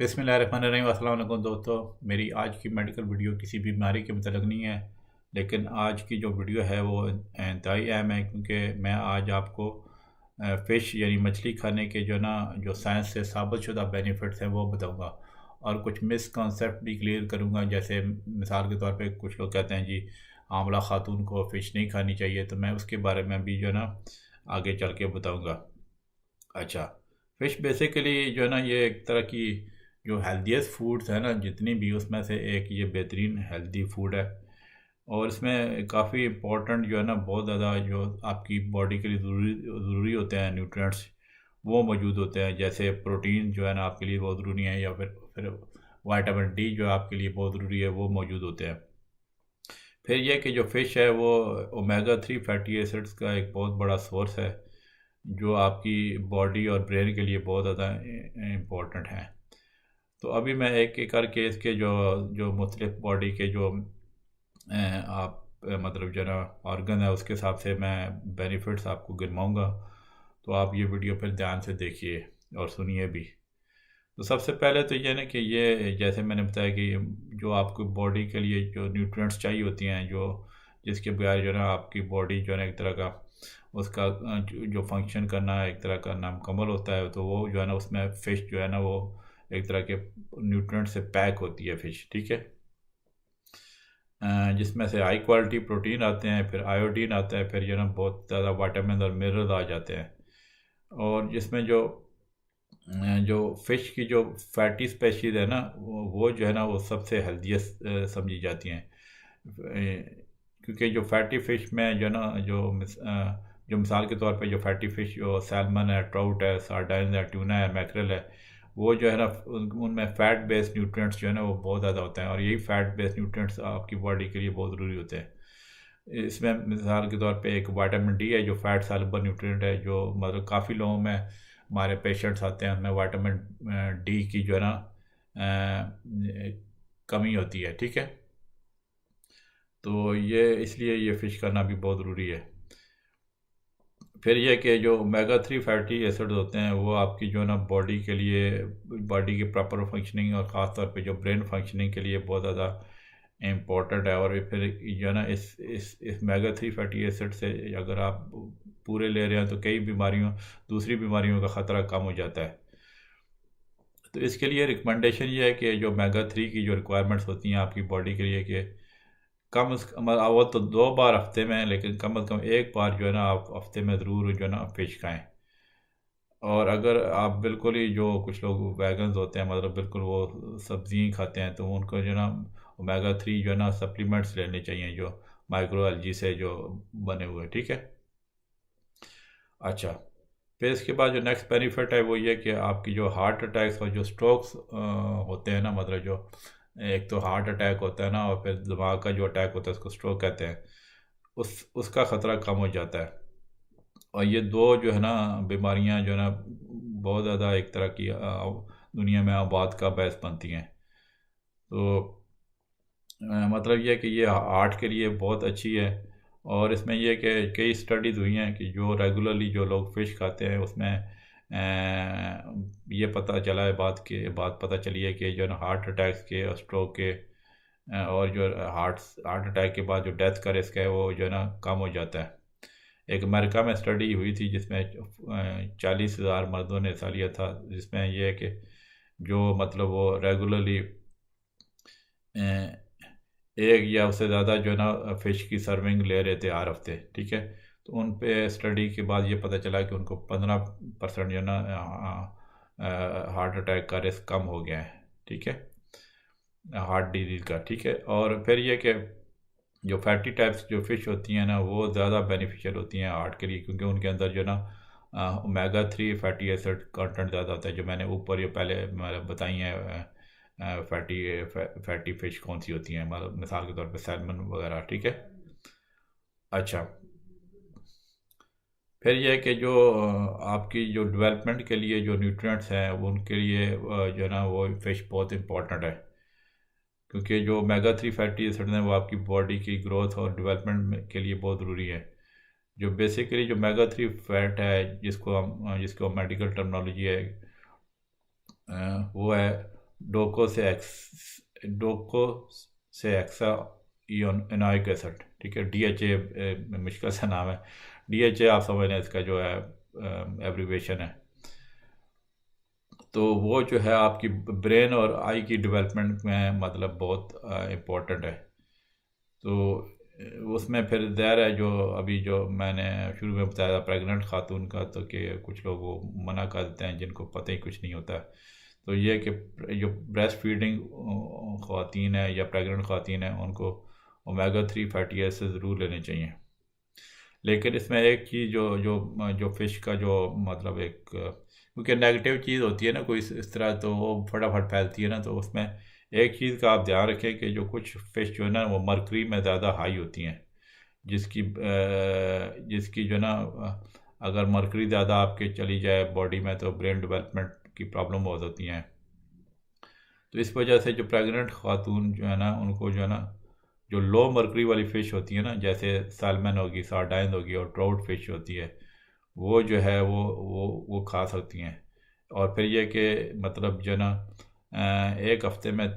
बिस्मिल्लाहिर्रहमानिर्रहीम। अस्सलाम वालेकुम दोस्तों। मेरी आज की मेडिकल वीडियो किसी बीमारी के मतलब नहीं है, लेकिन आज की जो वीडियो है वो इंतहाई अहम है, क्योंकि मैं आज आपको फ़िश यानी मछली खाने के जो साइंस से साबितशुदा बेनिफिट्स हैं वो बताऊंगा, और कुछ मिसकॉन्सेप्ट भी क्लियर करूंगा। जैसे मिसाल के तौर पे कुछ लोग कहते हैं जी आमला खातून को फ़िश नहीं खानी चाहिए, तो मैं उसके बारे में भी आगे चल के बताऊँगा। अच्छा, फ़िश बेसिकली ये एक तरह की जो हेल्दीएस्ट फूड्स है ना, जितनी भी उसमें से एक ये बेहतरीन हेल्दी फूड है। और इसमें काफ़ी इम्पोर्टेंट बहुत ज़्यादा जो आपकी बॉडी के लिए ज़रूरी ज़रूरी होते हैं न्यूट्रिएंट्स, वो मौजूद होते हैं। जैसे प्रोटीन आपके लिए बहुत ज़रूरी है, या फिर विटामिन डी जो आपके लिए बहुत ज़रूरी है, वो मौजूद होते हैं। फिर यह कि जो फ़िश है वो ओमेगा 3 फैटी एसिड्स का एक बहुत बड़ा सोर्स है, जो आपकी बॉडी और ब्रेन के लिए बहुत ज़्यादा इम्पोर्टेंट है। तो अभी मैं एक एक करके इसके जो जो मुख्तलिफ बॉडी के जो आप मतलब ऑर्गन है, उसके हिसाब से मैं बेनिफिट्स आपको गिनवाऊँगा। तो आप ये वीडियो फिर ध्यान से देखिए और सुनिए भी। तो सबसे पहले तो ये ना कि ये जैसे मैंने बताया कि जो आपको बॉडी के लिए जो न्यूट्रिएंट्स चाहिए होती हैं, जो जिसके बगैर आपकी बॉडी एक तरह का उसका जो फंक्शन करना एक तरह का नामुकम्मल होता है, तो वो उसमें फ़िश वो एक तरह के न्यूट्रिएंट से पैक होती है फ़िश, ठीक है। जिसमें से हाई क्वालिटी प्रोटीन आते हैं, फिर आयोडीन आता है, फिर बहुत ज़्यादा विटामिन और मिनरल आ जाते हैं। और जिसमें जो फ़िश की जो फैटी स्पेशीज़ है ना, वो वो सबसे हेल्दीएस्ट समझी जाती हैं। क्योंकि जो फैटी फ़िश में जो मिसाल के तौर पे जो फैटी फ़िश जो सैल्मन है, ट्राउट है, सार्डाइन है, ट्यूना है, मैकरेल है, वो उनमें फ़ैट बेस्ड न्यूट्रिएंट्स वो बहुत ज़्यादा होते हैं, और यही फ़ैट बेस्ड न्यूट्रिएंट्स आपकी बॉडी के लिए बहुत ज़रूरी होते हैं। इसमें मिसाल के तौर पे एक विटामिन डी है, जो फैट सॉल्युबल न्यूट्रिएंट है, जो मतलब काफ़ी लोगों में हमारे पेशेंट्स आते हैं, उनमें विटामिन डी की कमी होती है, ठीक है। तो ये इसलिए ये फ़िश करना भी बहुत ज़रूरी है। फिर ये कि जो ओमेगा 3 फैटी एसिड होते हैं, वो आपकी बॉडी के लिए, बॉडी की प्रॉपर फंक्शनिंग और ख़ास तौर पे जो ब्रेन फंक्शनिंग के लिए बहुत ज़्यादा इम्पोर्टेंट है। और फिर इस ओमेगा 3 फैटी एसिड से अगर आप पूरे ले रहे हैं, तो कई दूसरी बीमारियों का ख़तरा कम हो जाता है। तो इसके लिए रिकमेंडेशन ये है कि जो ओमेगा 3 की जो रिक्वायरमेंट्स होती हैं आपकी बॉडी के लिए, कि कम से कम वो तो 2 बार हफ्ते में, लेकिन कम से कम एक बार आप हफ्ते में ज़रूर फ़िश खाएं। और अगर आप बिल्कुल ही, जो कुछ लोग वैगन्स होते हैं, मतलब बिल्कुल वो सब्ज़ी ही खाते हैं, तो उनको ओमेगा 3 सप्लीमेंट्स लेने चाहिए, जो माइक्रो एलगी से जो बने हुए, ठीक है। अच्छा, फिर इसके बाद जो नेक्स्ट बेनिफिट है वो ये कि आपकी जो हार्ट अटैक्स और जो स्ट्रोक्स होते हैं ना, मतलब जो एक तो हार्ट अटैक होता है ना, और फिर दिमाग का जो अटैक होता है उसको स्ट्रोक कहते हैं, उसका ख़तरा कम हो जाता है। और ये दो बीमारियां बहुत ज़्यादा एक तरह की दुनिया में आबाद का बायस बनती हैं। तो मतलब ये कि ये हार्ट के लिए बहुत अच्छी है। और इसमें यह कि कई स्टडीज़ हुई हैं कि जो रेगुलरली जो लोग फ़िश खाते हैं, उसमें ये पता चला है, बात पता चली है कि हार्ट अटैक्स के और स्ट्रोक के और जो हार्ट अटैक के बाद जो डेथ का रिस्क है, वो कम हो जाता है। एक अमेरिका में स्टडी हुई थी, जिसमें 40,000 मर्दों ने हिस्सा लिया था, जिसमें यह है कि जो मतलब वो रेगुलरली एक या उससे ज़्यादा फ़िश की सर्विंग ले रहे थे हर हफ्ते, ठीक है। तो उन पे स्टडी के बाद ये पता चला कि उनको 15% हार्ट अटैक का रिस्क कम हो गया है, ठीक है, हार्ट डिजीज़ का, ठीक है। और फिर ये कि जो फैटी टाइप्स जो फ़िश होती हैं ना, वो ज़्यादा बेनिफिशियल होती हैं हार्ट के लिए, क्योंकि उनके अंदर ओमेगा 3 फैटी एसिड कंटेंट ज़्यादा होता है, जो मैंने ऊपर ये पहले मतलब बताई हैं। फैटी फ़िश कौन सी होती हैं, मतलब मिसाल के तौर पे सैल्मन वगैरह, ठीक है। अच्छा, फिर यह कि जो आपकी जो डेवलपमेंट के लिए जो न्यूट्रिएंट्स हैं, वो उनके लिए वो फ़िश बहुत इंपॉर्टेंट है, क्योंकि जो ओमेगा 3 फैटी एसिड हैं, वो आपकी बॉडी की ग्रोथ और डेवलपमेंट के लिए बहुत ज़रूरी है। जो बेसिकली जो ओमेगा 3 फैट है, जिसको मेडिकल टर्मिनोलॉजी है, वो है डोको से एक्सा इनोइक एसिड, ठीक है, DHA मुश्किल सा नाम है, DHA आप समझ लें इसका जो है एब्रीवेशन है। तो वो जो है आपकी ब्रेन और आई की डेवलपमेंट में मतलब बहुत इम्पोर्टेंट है। तो उसमें फिर ज़ाहिर है जो अभी जो मैंने शुरू में बताया प्रेग्नेंट खातून का, तो कि कुछ लोग वो मना कर देते हैं जिनको पता ही कुछ नहीं होता। तो ये कि जो ब्रेस्ट फीडिंग ख़वातीन है या प्रेग्नेंट ख़वातीन है उनको ओमेगा 3 फैटी एसिड ज़रूर लेने चाहिए। लेकिन इसमें एक चीज़ जो जो जो फ़िश का जो मतलब एक, क्योंकि नेगेटिव चीज़ होती है ना कोई इस तरह, तो वो फटाफट फैलती है ना, तो उसमें एक चीज़ का आप ध्यान रखें कि जो कुछ फ़िश जो है ना वो मरकरी में ज़्यादा हाई होती हैं, जिसकी जो ना अगर मरकरी ज़्यादा आपके चली जाए बॉडी में तो ब्रेन डेवलपमेंट की प्रॉब्लम हो सकती हैं। तो इस वजह से जो प्रेग्नेंट खातून जो है ना उनको जो है ना जो लो मरकरी वाली फ़िश होती है ना, जैसे सालमन होगी, सार्डाइन होगी और ट्राउट फिश होती है, वो जो है वो खा सकती हैं। और फिर ये कि मतलब जो है ना एक हफ्ते में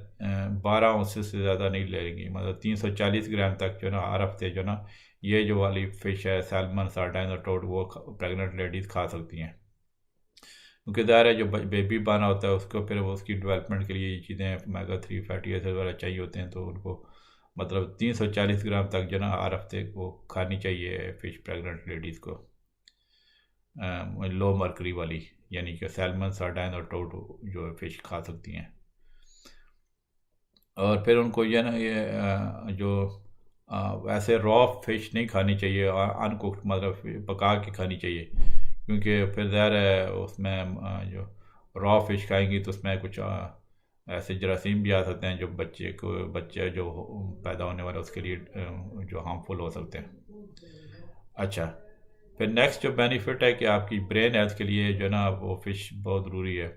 12 औंसेस से ज़्यादा नहीं लेंगी, मतलब 340 ग्राम तक जो है ना हर हफ्ते जो है ना ये जो वाली फ़िश है सैल्मन, सार्डाइन और ट्राउट वो प्रेग्नेंट लेडीज़ खा सकती हैं। क्योंकि ज़ाहिर है जो बेबी बना होता है उसको फिर वो उसकी डेवलपमेंट के लिए ये चीज़ें ओमेगा 3 फैटी एसिड वगैरह चाहिए होते हैं, तो उनको मतलब 340 ग्राम तक जो ना हर हफ्ते वो खानी चाहिए फ़िश प्रेग्नेंट लेडीज़ को, लो मरकरी वाली, यानी कि सैल्मन, सार्डाइन और ट्राउट जो फ़िश खा सकती हैं। और फिर उनको ये ना ये जो वैसे रॉ फिश नहीं खानी चाहिए, अनकुक्ड मतलब पका के खानी चाहिए, क्योंकि फिर ज़ाहिर है उसमें जो रॉ फिश खाएंगी तो उसमें कुछ ऐसे जरासीम भी आ सकते हैं जो बच्चे जो पैदा होने वाले उसके लिए जो हार्मफुल हो सकते हैं। अच्छा, फिर नेक्स्ट जो बेनिफिट है कि आपकी ब्रेन हेल्थ के लिए जो है ना वो फ़िश बहुत ज़रूरी है।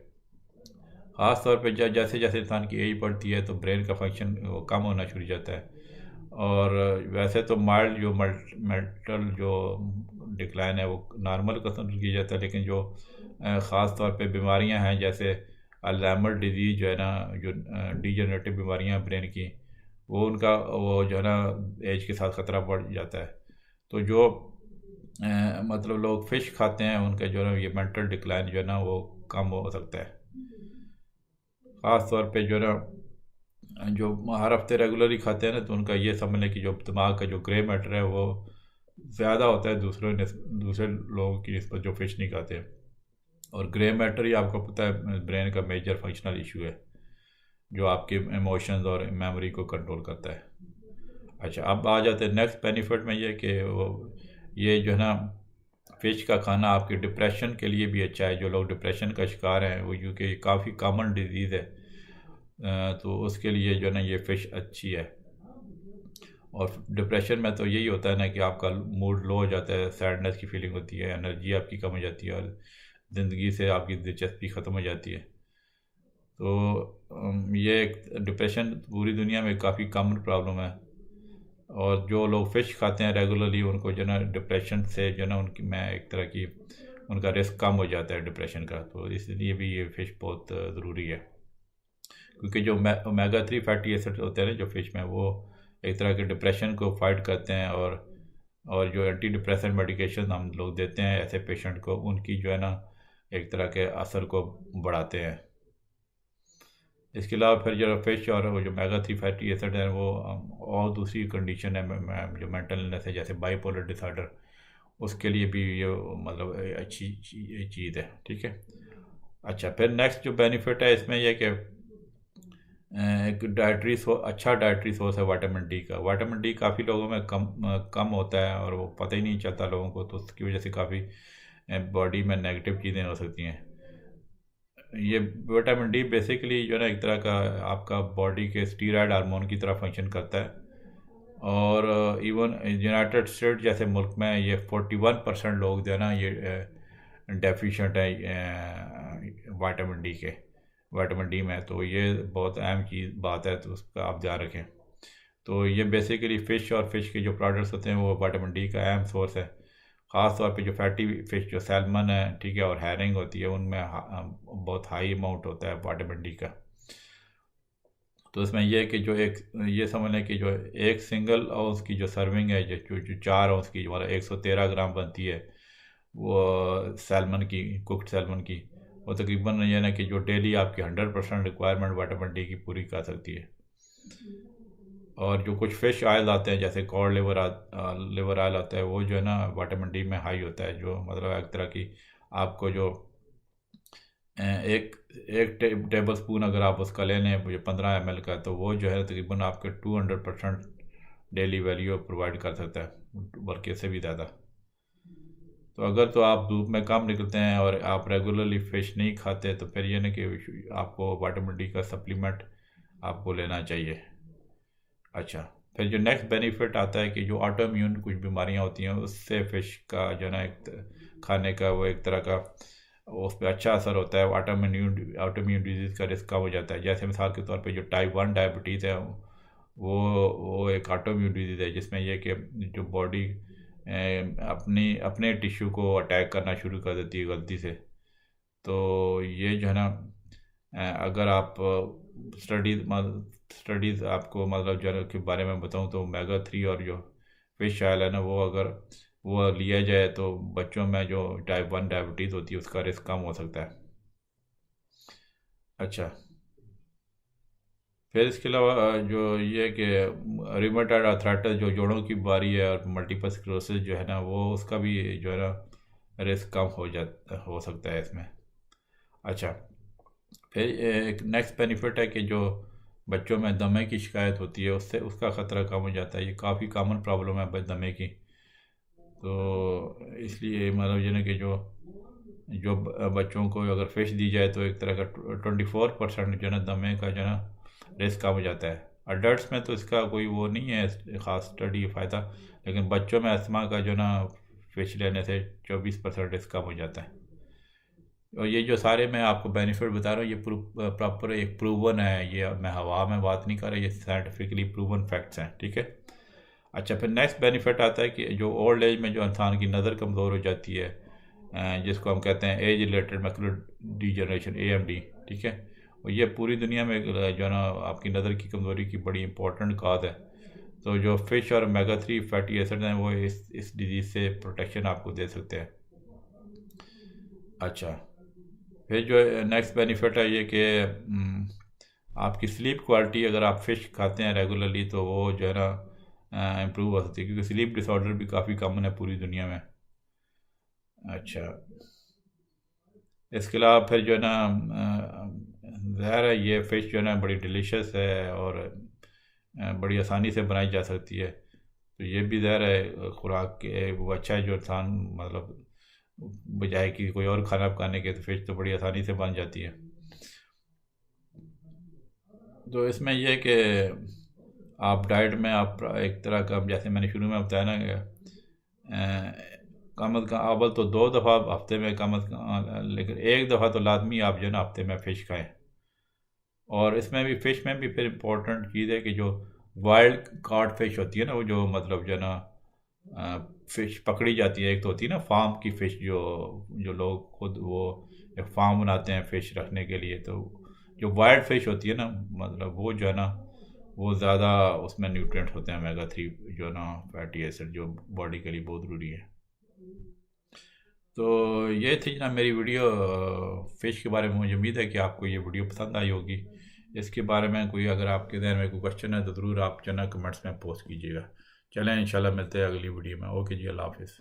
ख़ास तौर पे जैसे जैसे इंसान की एज बढ़ती है तो ब्रेन का फंक्शन वो कम होना शुरू हो जाता है। और वैसे तो माइल्ड जो मेंटल जो डिक्लाइन है वो नॉर्मल कंसिडर किया जाता है, लेकिन जो ख़ास तौर पे बीमारियां हैं जैसे अल्जाइमर डिजीज़ जो है ना, जो डीजनरेटिव बीमारियां ब्रेन की, वो उनका वो जो है ना एज के साथ ख़तरा बढ़ जाता है। तो जो मतलब लोग फ़िश खाते हैं उनका जो है ना ये मेंटल डिक्लाइन जो है ना वो कम हो सकता है। ख़ास तौर पे जो है ना जो हर हफ्ते रेगुलरली खाते हैं ना, तो उनका ये समझ लें कि जो दिमाग का जो ग्रे मैटर है वो ज़्यादा होता है दूसरे लोगों की निस्बत जो फ़िश नहीं खाते। और ग्रे मैटर ही आपको पता है ब्रेन का मेजर फंक्शनल इशू है जो आपके इमोशंस और मेमोरी को कंट्रोल करता है। अच्छा, अब आ जाते हैं नेक्स्ट बेनिफिट में, ये कि वो ये जो है ना फ़िश का खाना आपके डिप्रेशन के लिए भी अच्छा है। जो लोग डिप्रेशन का शिकार हैं वो, क्योंकि काफ़ी कॉमन डिजीज़ है, तो उसके लिए जो है ना ये फ़िश अच्छी है। और डिप्रेशन में तो यही होता है ना कि आपका मूड लो हो जाता है, सैडनेस की फीलिंग होती है, एनर्जी आपकी कम हो जाती है और ज़िंदगी से आपकी दिलचस्पी ख़त्म हो जाती है। तो ये एक डिप्रेशन पूरी दुनिया में काफ़ी कॉमन प्रॉब्लम है। और जो लोग फ़िश खाते हैं रेगुलरली उनको जो ना डिप्रेशन से जो ना उनकी मैं एक तरह की उनका रिस्क कम हो जाता है डिप्रेशन का, तो इसलिए भी ये फ़िश बहुत ज़रूरी है। क्योंकि जो ओमेगा 3 फैटी एसिड होते हैं ना जो फ़िश में, वो एक तरह के डिप्रेशन को फाइट करते हैं। और जो एंटी डिप्रेसेंट मेडिकेशन हम लोग देते हैं ऐसे पेशेंट को, उनकी जो है ना एक तरह के असर को बढ़ाते हैं। इसके अलावा फिर जो फ़िश और वो जो ओमेगा 3 फैटी एसिड है वो और दूसरी कंडीशन है जो मेंटल इलनेस है जैसे बाइपोलर डिसऑर्डर, उसके लिए भी ये मतलब अच्छी चीज़ है, ठीक है। अच्छा, फिर नेक्स्ट जो बेनिफिट है इसमें यह कि एक अच्छा डाइटरी सोर्स है विटामिन डी का। विटामिन डी काफ़ी लोगों में कम होता है और वो पता ही नहीं चलता लोगों को, तो उसकी वजह से काफ़ी बॉडी में नेगेटिव चीज़ें हो सकती हैं। ये विटामिन डी बेसिकली जो है ना एक तरह का आपका बॉडी के स्टीरॉयड हार्मोन की तरह फंक्शन करता है। और इवन यूनाइटेड स्टेट जैसे मुल्क में ये 41% लोग जो है ना ये डेफिशिएंट है विटामिन डी में। तो ये बहुत अहम बात है, तो उसका आप ध्यान रखें। तो ये बेसिकली फ़िश और फिश के जो प्रोडक्ट्स होते हैं वो विटामिन डी का अहम सोर्स है। ख़ास तौर पे जो फैटी फ़िश जो सैल्मन है, ठीक है, और हैरिंग होती है, उनमें बहुत हाई अमाउंट होता है विटामिन डी का। तो इसमें यह है कि जो एक ये समझ लें कि जो एक सिंगल आउंस की जो सर्विंग है, जो 4 आउंस की मतलब 113 ग्राम बनती है वो सैल्मन की, कुकड सैल्मन की, वो तकरीबन ये ना कि जो डेली आपकी 100% रिक्वायरमेंट विटामिन डी की पूरी कर सकती है। और जो कुछ फ़िश ऑयल आते हैं जैसे कॉड लिवर ऑयल आता है, वो जो है ना विटामिन डी में हाई होता है, जो मतलब एक तरह की आपको जो एक एक टेबल स्पून अगर आप उसका ले लें जो 15 ml का, तो वो जो है तकरीबन आपके 200% डेली वैल्यू प्रोवाइड कर सकता है, बल्कि इससे भी ज़्यादा। तो अगर तो आप धूप में कम निकलते हैं और आप रेगुलरली फ़िश नहीं खाते, तो फिर ये ना कि आपको विटामिन डी का सप्लीमेंट आपको लेना चाहिए। अच्छा, फिर जो नेक्स्ट बेनिफिट आता है कि जो ऑटो इम्यून कुछ बीमारियां होती हैं, उससे फ़िश का जो ना एक खाने का वो एक तरह का उस पर अच्छा असर होता है। ऑटोइम्यून डिजीज़ का रिस्क कम हो जाता है। जैसे मिसाल के तौर पे जो टाइप 1 डायबिटीज़ है, वो एक ऑटोइम्यून डिजीज़ है जिसमें यह कि जो बॉडी अपने टिश्यू को अटैक करना शुरू कर देती है गलती से। तो ये जो है ना अगर आप स्टडीज़ आपको मतलब जो है के बारे में बताऊं, तो ओमेगा 3 और जो फिश ऑयल है ना, वो अगर वो लिया जाए तो बच्चों में जो टाइप 1 डायबिटीज़ होती है उसका रिस्क कम हो सकता है। अच्छा, फिर इसके अलावा जो ये कि रिमेटॉइड आर्थराइटिस जो जोड़ों की बीमारी है, और मल्टीपल स्क्लेरोसिस जो है ना, वो उसका भी जो है ना रिस्क कम हो सकता है इसमें। अच्छा, फिर एक नेक्स्ट बेनिफिट है कि जो बच्चों में दमे की शिकायत होती है, उससे उसका ख़तरा कम हो जाता है। ये काफ़ी कॉमन प्रॉब्लम है दमे की। तो इसलिए मतलब ये ना कि जो जो बच्चों को अगर फ़िश दी जाए तो एक तरह का 24% जो है ना दमे का जो है ना रिस्क कम हो जाता है। अडल्ट्स में तो इसका कोई वो नहीं है ख़ास स्टडी फ़ायदा, लेकिन बच्चों में अस्थमा का जो ना फ़िश लेने से 24% रिस्क कम हो जाता है। और ये जो सारे मैं आपको बेनिफिट बता रहा हूँ, ये प्रॉपर एक प्रूवन है, ये मैं हवा में बात नहीं कर रहा, ये साइंटिफिकली प्रूवन फैक्ट्स हैं, ठीक है। अच्छा, फिर नेक्स्ट बेनिफिट आता है कि जो ओल्ड एज में जो इंसान की नज़र कमज़ोर हो जाती है, जिसको हम कहते हैं age related macular degeneration, AMD, ठीक है। और ये पूरी दुनिया में जो है ना आपकी नज़र की कमज़ोरी की बड़ी इंपॉर्टेंट काज है। तो जो फ़िश और ओमेगा 3 फैटी एसिड हैं, वो इस डिजीज़ से प्रोटेक्शन आपको दे सकते हैं। अच्छा, फिर जो नेक्स्ट बेनिफिट है ये कि आपकी स्लीप क्वालिटी, अगर आप फ़िश खाते हैं रेगुलरली, तो वो जो है ना इम्प्रूव हो सकती है, क्योंकि स्लीप डिसऑर्डर भी काफ़ी कॉमन है पूरी दुनिया में। अच्छा, इसके अलावा फिर जो है ना ज़ाहिर है ये फ़िश जो है ना बड़ी डिलीशियस है और बड़ी आसानी से बनाई जा सकती है। तो ये भी ज़ाहिर है खुराक के वो अच्छा है, जो इंसान मतलब बजाय कि कोई और खाना पकाने के, तो फ़िश तो बड़ी आसानी से बन जाती है। तो इसमें यह है कि आप डाइट में आप एक तरह का, जैसे मैंने शुरू में बताया ना कि कम अज़ कम अव्वल तो 2 दफ़ा हफ्ते में कम अज़ कम, लेकिन एक दफ़ा तो लाजमी आप जो है ना हफ्ते में फ़िश खाएं। और इसमें भी फ़िश में भी फिर इम्पोर्टेंट चीज़ है कि जो वाइल्ड कॉट फ़िश होती है ना, वो जो मतलब जो है ना फ़िश पकड़ी जाती है। एक तो होती है ना फार्म की फ़िश, जो जो लोग खुद वो एक फार्म बनाते हैं फ़िश रखने के लिए। तो जो वाइल्ड फ़िश होती है ना, मतलब वो जो है ना वो ज़्यादा उसमें न्यूट्रिएंट्स होते हैं, ओमेगा 3 जो है ना फैटी एसिड, जो बॉडी के लिए बहुत ज़रूरी है। तो ये थी ना मेरी वीडियो फ़िश के बारे में। मुझे उम्मीद है कि आपको ये वीडियो पसंद आई होगी। इसके बारे में कोई अगर आपके ज़हन में कोई क्वेश्चन है तो ज़रूर आप जो है ना कमेंट्स में पोस्ट कीजिएगा। चलें, इंशाल्लाह मिलते हैं अगली वीडियो में। ओके जी, अल्लाह हाफ़िज़।